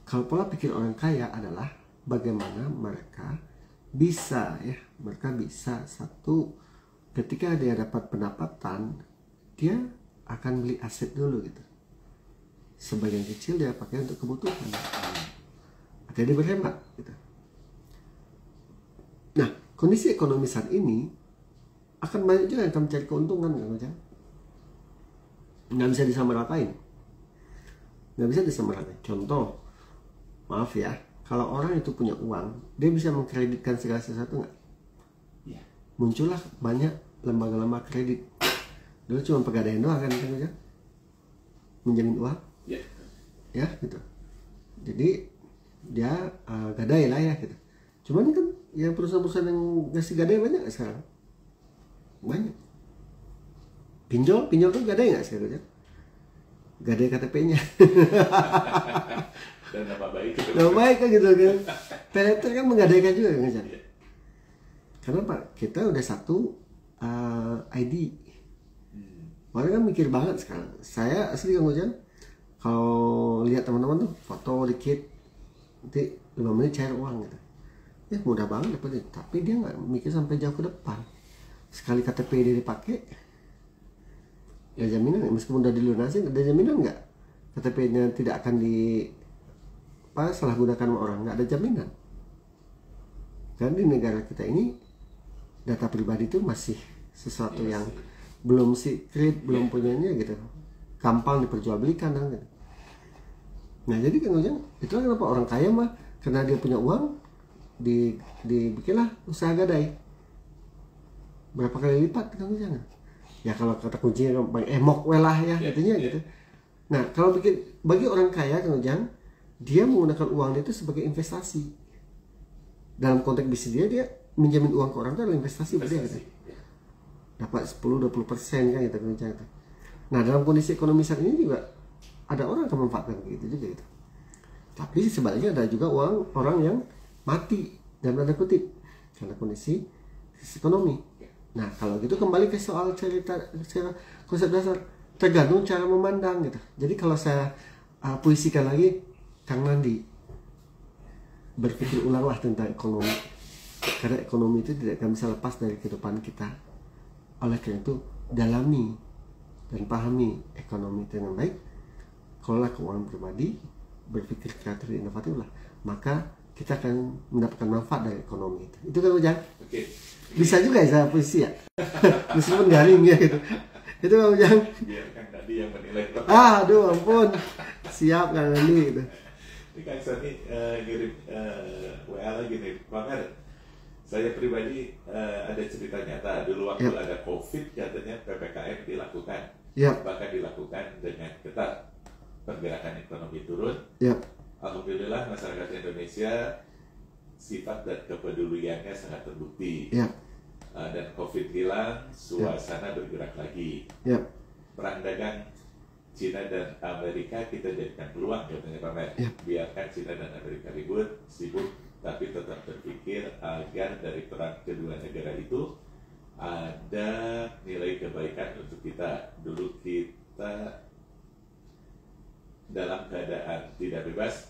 Kalau pola pikir orang kaya adalah bagaimana mereka bisa satu, ketika dia dapat pendapatan, dia akan beli aset dulu gitu. Sebagian kecil dia pakai untuk kebutuhan. Artinya dia berhemat gitu. Nah, kondisi ekonomi saat ini akan banyak juga yang akan mencari keuntungan kan? Nggak bisa disamaratain. Contoh, maaf ya, kalau orang itu punya uang, dia bisa mengkreditkan segala sesuatu nggak? Muncullah banyak lembaga-lembaga kredit. Dulu cuma Pegadaian doang kan menjamin uang. Ya gitu. Jadi dia gadai lah ya gitu. Cuman kan yang perusahaan-perusahaan yang ngasih gadai banyak gak sekarang? Banyak. Pinjol tuh gadai gak sekarang? Gadai KTP-nya. Dan nama baik. Nama baik kan gitu kan. Paylater kan menggadaikan juga kan. Kenapa? Kita udah satu ID. Orang kan mikir banget sekarang. Saya asli Kang Ujang, Kalau lihat teman-teman tuh foto dikit, nanti 5 menit cair uang gitu. Ya mudah banget dapetin, tapi dia nggak mikir sampai jauh ke depan. Sekali KTP dia dipakai, ada jaminan meskipun udah dilunasi, ada jaminan nggak KTP-nya tidak akan salah gunakan sama orang? Nggak ada jaminan. Karena di negara kita ini data pribadi itu masih sesuatu yang belum secret, belum punyanya gitu, gampang diperjualbelikan kan gitu. Nah jadi kan itulah kenapa orang kaya mah, karena dia punya uang, dibikinlah usaha gadai berapa kali lipat kan jangan. Ya kalau kata kuncinya bang emok welah ya intinya gitu. Nah kalau bagi orang kaya kan dia menggunakan uang itu sebagai investasi. Dalam konteks bisnis dia menjamin uang ke orang itu adalah investasi pada dia gitu. Dapat 10-20% kan gitu. Nah dalam kondisi ekonomi saat ini juga ada orang yang memanfaatkan begitu juga gitu. Tapi sebaliknya ada juga orang yang mati dalam tanda kutip karena kondisi ekonomi. Nah kalau gitu kembali ke soal cerita konsep dasar, tergantung cara memandang gitu. Jadi kalau saya puisikan lagi, Kang Nandi, berpikir ulanglah tentang ekonomi, karena ekonomi itu tidak akan bisa lepas dari kehidupan kita. Oleh karena itu dalami dan pahami ekonomi dengan baik, kelola keuangan pribadi, berpikir kreatif dan inovatif lah, maka kita akan mendapatkan manfaat dari ekonomi itu. Itu kan Ujang? Oke. Bisa juga ya saya puisi ya, meskipun garing ya gitu. Itu kan Ujang? Biarkan tadi yang menilai. Aduh ampun, siap Kang Nandi gitu. Ini Kang Sani ngirim WA lagi nih, Bang Mer, saya pribadi ada cerita nyata. Dulu waktu ada COVID katanya PPKM dilakukan, bahkan dilakukan dengan ketat. Pergerakan ekonomi turun. Alhamdulillah masyarakat Indonesia sifat dan kepeduliannya sangat terbukti. Dan COVID hilang, suasana bergerak lagi. Perang dagang Cina dan Amerika kita jadikan peluang katanya Pak Mer. Biarkan Cina dan Amerika ribut, sibuk, tapi tetap berpikir agar dari perang kedua negara itu ada nilai kebaikan untuk kita. Dulu kita dalam keadaan tidak bebas,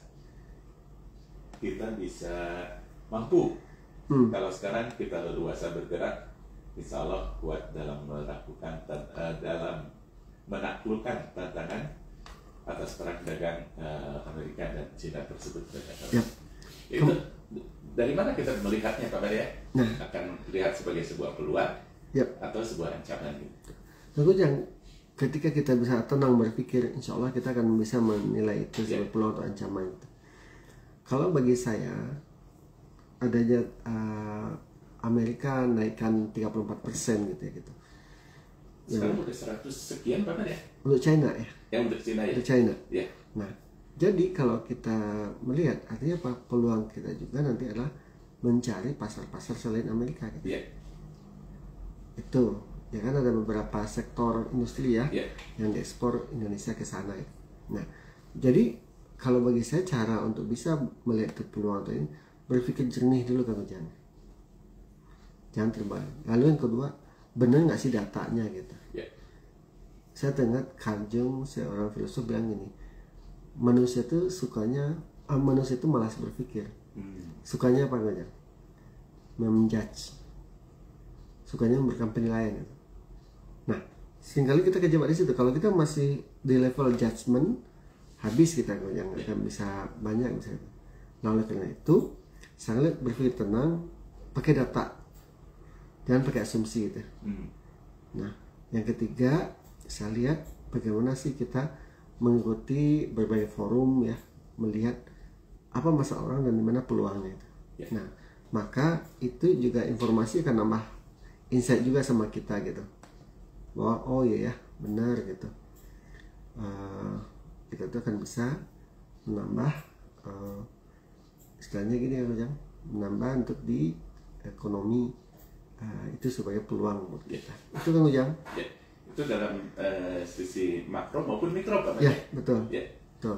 kita bisa mampu. Kalau sekarang kita leluasa bergerak, insya Allah kuat dalam menaklukkan tantangan atas perang dagang Amerika dan Cina tersebut. Itu dari mana kita melihatnya Pak Mer ya? Akan lihat sebagai sebuah peluang atau sebuah ancaman gitu. Ketika kita bisa tenang berpikir, insya Allah kita akan bisa menilai itu sebagai peluang atau ancaman itu. Kalau bagi saya, adanya Amerika naikkan 34% gitu ya gitu. Sekarang udah 100 sekian Pak ya? Untuk China ya? Ya untuk China ya? Untuk China. Nah, jadi kalau kita melihat, artinya apa? Peluang kita juga nanti adalah mencari pasar-pasar selain Amerika gitu. Itu. Ya kan ada beberapa sektor industri ya yang diekspor Indonesia ke sana. Nah, jadi kalau bagi saya cara untuk bisa melihat peluang ini, berpikir jernih dulu kan jangan terbalik. Lalu yang kedua, benar nggak sih datanya gitu. Saya ingat Carl Jung, seorang filsuf bilang gini, manusia itu manusia itu malas berpikir. Sukanya apa aja? Menjudge. Sukanya memberikan penilaian gitu. Nah, seringkali kita kejebak di situ. Kalau kita masih di level judgment, habis kita yang akan bisa banyak misalnya. Nah, oleh karena itu, saya berpikir tenang, pakai data, jangan pakai asumsi gitu. Nah, yang ketiga, saya lihat bagaimana sih kita mengikuti berbagai forum ya, melihat apa masalah orang dan dimana peluangnya itu. Nah, maka itu juga informasi akan nambah insight juga sama kita gitu. Bahwa oh iya ya benar gitu, kita tuh akan bisa menambah istilahnya gini ya, menambah untuk di ekonomi itu sebagai peluang buat kita. Itu kan Ujang? Itu dalam sisi makro maupun mikro Pak. Betul. Betul.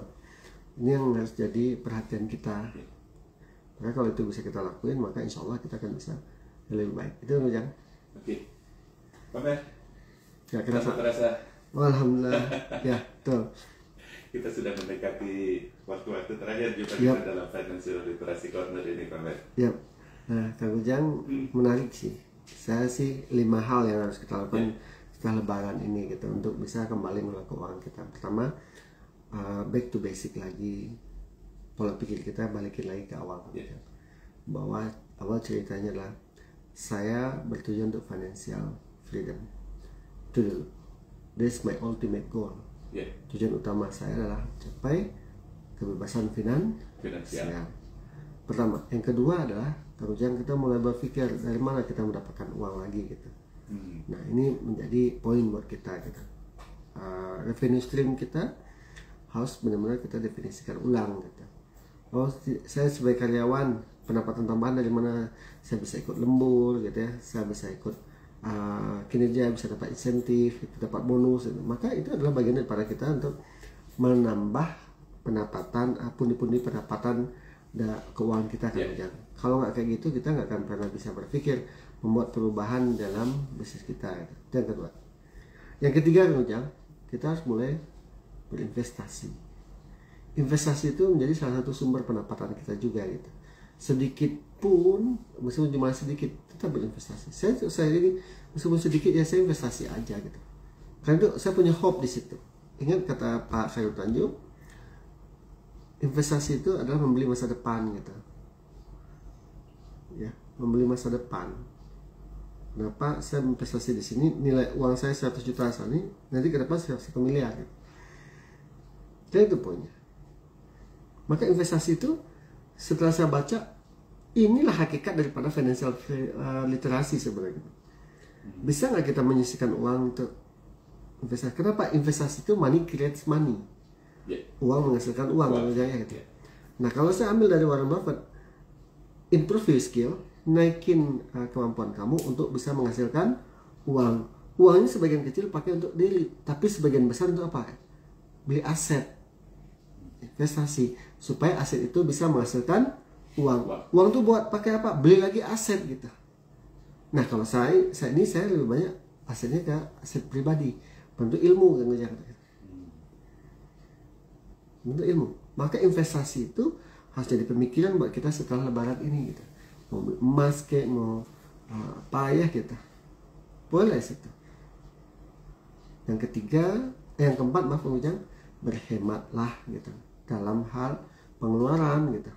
Ini yang harus jadi perhatian kita. Maka kalau itu bisa kita lakuin, maka insya Allah kita akan bisa lebih baik. Itu kan Ujang? Pak Mer. Gak kerasa. Oh, alhamdulillah. Ya, betul. kita sudah mendekati waktu-waktu terakhir jumpa kita dalam Financial Literasi Corner ini, Pak Matt. Yap. Nah, Kang Ujang, menarik sih. Saya sih 5 hal yang harus kita lakukan setelah Lebaran ini gitu untuk bisa kembali mengelola keuangan kita. Pertama, back to basic lagi, pola pikir kita balikin lagi ke awal. Bahwa awal ceritanya adalah saya bertujuan untuk financial freedom. Itu dulu. That's my ultimate goal. Tujuan utama saya adalah capai kebebasan finansial. Pertama, yang kedua adalah kemudian kita mulai berpikir dari mana kita mendapatkan uang lagi gitu. Nah, ini menjadi poin buat kita gitu. Revenue stream kita harus benar-benar kita definisikan ulang gitu. Oh, saya sebagai karyawan pendapatan tambahan dari mana? Saya bisa ikut lembur gitu ya, saya bisa ikut kinerja, bisa dapat insentif, dapat bonus gitu. Maka itu adalah bagian daripada kita untuk menambah pendapatan, pundi-pundi pendapatan keuangan kita kan. Kalau nggak kayak gitu kita nggak akan pernah bisa berpikir membuat perubahan dalam bisnis kita gitu. Itu yang kedua. Yang ketiga kan, kita harus mulai berinvestasi. Investasi itu menjadi salah satu sumber pendapatan kita juga gitu. Sedikit pun, meskipun cuma sedikit, tetap berinvestasi. Saya ini meskipun sedikit ya saya investasi aja gitu. Karena itu saya punya hope di situ. Ingat kata Pak Khairul Tanjung, investasi itu adalah membeli masa depan gitu. Ya, membeli masa depan. Kenapa saya investasi di sini? Nilai uang saya 100 juta saat ini, nanti ke depan 1 miliar gitu. Jadi itu poinnya. Maka investasi itu setelah saya baca, inilah hakikat daripada financial literasi sebenarnya. Bisa nggak kita menyisihkan uang untuk investasi? Kenapa? Investasi itu money creates money. Uang menghasilkan uang, gitu. Nah, kalau saya ambil dari Warren Buffett, improve your skill, naikin kemampuan kamu untuk bisa menghasilkan uang. Uangnya sebagian kecil pakai untuk daily, tapi sebagian besar untuk apa? Beli aset, investasi, supaya aset itu bisa menghasilkan uang. Uang itu buat pakai apa? Beli lagi aset gitu. Nah, kalau saya lebih banyak asetnya ke aset pribadi, bentuk ilmu yang ngejar. Bentuk ilmu. Maka investasi itu harus jadi pemikiran buat kita setelah Lebaran ini gitu. Mau emas kayak mau apa ya kita. Boleh situ. Yang keempat maaf Ujang, berhematlah gitu dalam hal pengeluaran gitu.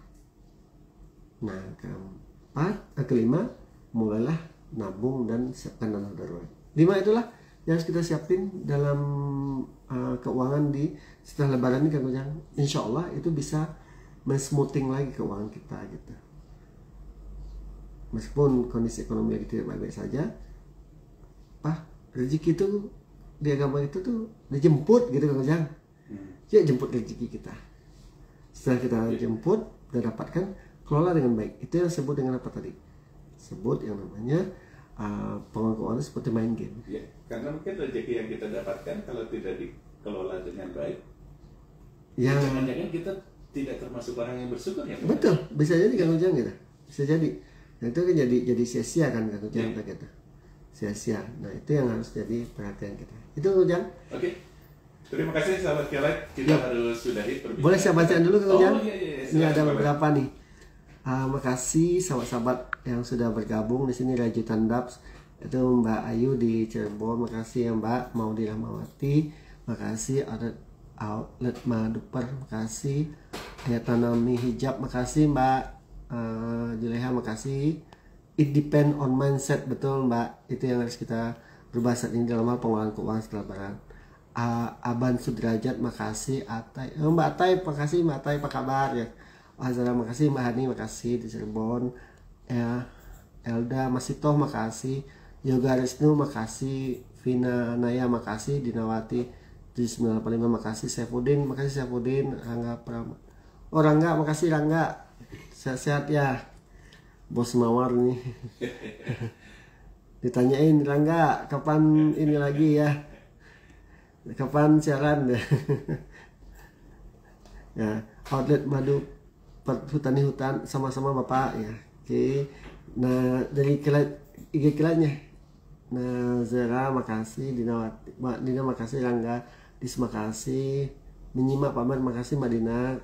Nah, kelima, mulailah nabung dan siapkan dana darurat. 5 itulah yang harus kita siapin dalam keuangan di setelah Lebaran ini kan Ujang. Insya Allah itu bisa men-smoothing lagi keuangan kita gitu. Meskipun kondisi ekonomi lagi tidak baik-baik saja, rezeki itu di agama itu tuh dijemput gitu kan Ujang. Ya, jemput rezeki kita. Setelah kita jemput dan dapatkan, kelola dengan baik. Itu yang disebut dengan apa tadi? Sebut yang namanya pengelolaan seperti main game. Ya, karena mungkin rezeki yang kita dapatkan kalau tidak dikelola dengan baik, ya jangan-jangan kita tidak termasuk orang yang bersyukur ya. Betul, bisa jadi kan Ujang gitu. Bisa jadi. Nah, itu kan jadi sia-sia kan Ujang gitu. Sia-sia. Nah, itu yang harus jadi perhatian kita. Itu Ujang. Oke. Terima kasih sahabat Kelet. Kita harus sudahi perbincangan. Boleh saya bacaan dulu Kang Ujang? Iya. Ini ada beberapa nih. Makasih sahabat-sahabat yang sudah bergabung di sini. Rajutan Daps itu Mbak Ayu di Cirebon, makasih ya Mbak. Maudi Rahmawati, makasih. Outlet Maduper, makasih. Ya Tanami Hijab, makasih Mbak. Juleha, makasih. It depend on mindset, betul Mbak. Itu yang harus kita berubah saat ini dalam hal pengelolaan keuangan setelah Lebaran. Aban Sudrajat, makasih. Mbak Atai, makasih Mbak Atai, apa kabar ya? Azara, makasih. Mbak Hani, makasih di Cirebon. Elda Masitoh, makasih. Yoga Riznu, makasih. Vina Naya, makasih. Dinawati 985, makasih. Saifuddin, makasih Saifuddin. Rangga Pram. Oh Rangga, makasih Rangga. Sehat-sehat ya. Bos Mawar nih. Ditanyain Rangga, kapan ini lagi ya? Kapan siaran deh? Ya, outlet madu Hutani Hutan sama-sama Bapak ya. Oke. Nah, dari IG kilatnya. Nah, Zera makasih, Dina makasih, Rangga Dis makasih, menyimak Pak Mer, makasih Mbak Dina.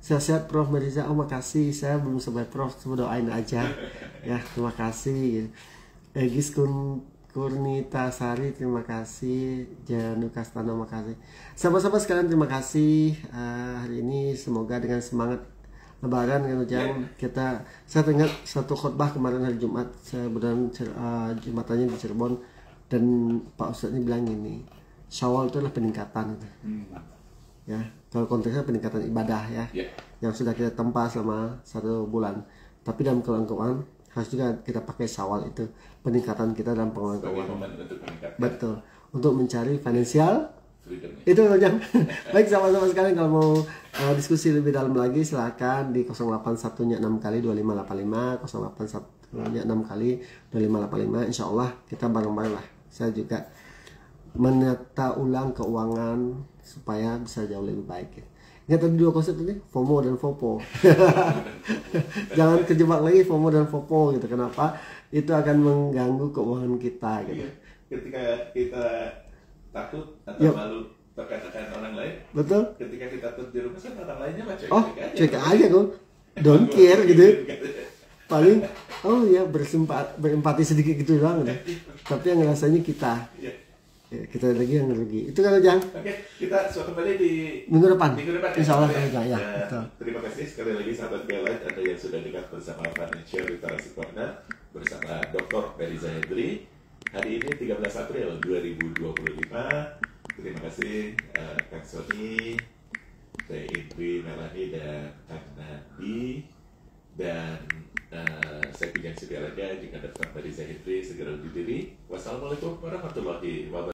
Sehat-sehat Prof Mariza, oh makasih, saya belum sampai Prof, cuma doain aja. Ya, terima kasih. Egis Kurnita Sari, terima kasih. Janu Kastana, makasih. Sahabat-sahabat sekalian, terima kasih. Hari ini semoga dengan semangat Lebaran kan Ujang, saya dengar satu khotbah kemarin hari Jumat, saya beneran Jumatannya di Cirebon, dan Pak Ustadz ini bilang gini, Syawal itu adalah peningkatan, ya kalau konteksnya peningkatan ibadah ya, yang sudah kita tempa selama 1 bulan, tapi dalam keuangan harus juga kita pakai Syawal itu peningkatan kita dalam pengelolaan keuangan, betul, untuk mencari financial itu aja. Baik sahabat-sahabat sekalian, kalau mau diskusi lebih dalam lagi silakan di 0816 kali 2585, 0816 kali 2585. Insya Allah kita bareng-bareng lah. Saya juga menata ulang keuangan supaya bisa jauh lebih baik. Ingat tadi 2 konsep tadi, FOMO dan FOPO. Jangan terjebak lagi FOMO dan FOPO gitu. Kenapa? Itu akan mengganggu keuangan kita gitu. Ketika kita takut atau malu terkatakan orang lain, betul. Ketika kita tuh di rumah, kan orang lainnya mah cuek aja kok, don't care gitu. Paling ya berempati sedikit gitu doang deh. Tapi yang ngerasanya kita, kita lagi yang rugi. Itu kan Jang. Oke, kita kembali di minggu depan. Insya Allah ya. Terima kasih sekali lagi sahabat Belight, Anda yang sudah dekat bersama Financial Literasi Corner bersama Dr. Mariza Hendry. Hari ini 13 April 2025. Terima kasih Kang Sony, Teh Indri, Melani, dan Kang Nadi. Dan saya Kijang Sudiaraja, jika Dr. Mariza Hendry segera undur diri. Wassalamualaikum warahmatullahi wabarakatuh.